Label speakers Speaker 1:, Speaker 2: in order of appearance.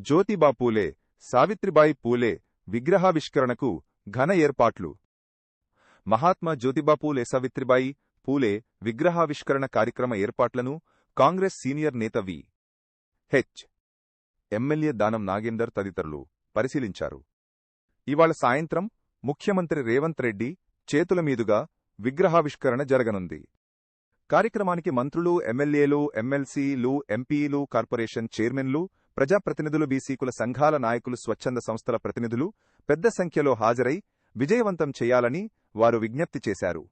Speaker 1: జ్యోతిబా పూలే, సావిత్రిబాయి పూలే విగ్రహావిష్కరణకు ఘన ఏర్పాట్లు. మహాత్మా జ్యోతిబా పూలే సావిత్రిబాయి పూలే విగ్రహావిష్కరణ కార్యక్రమ ఏర్పాట్లను కాంగ్రెస్ సీనియర్ నేత వి. హెచ్. ఎమ్మెల్యే దానం నాగేందర్ తదితరులు పరిశీలించారు. ఇవాళ సాయంత్రం ముఖ్యమంత్రి రేవంత్ రెడ్డి చేతుల మీదుగా విగ్రహావిష్కరణ జరగనుంది. కార్యక్రమానికి మంత్రులు, ఎమ్మెల్యేలు, ఎమ్మెల్సీలు, ఎంపీలు, కార్పొరేషన్ చైర్మన్లు, ప్రజాప్రతినిధులు, బీసీకుల సంఘాల నాయకులు, స్వచ్ఛంద సంస్థల ప్రతినిధులు పెద్ద సంఖ్యలో హాజరై విజయవంతం చేయాలని వారు విజ్ఞప్తి చేశారు.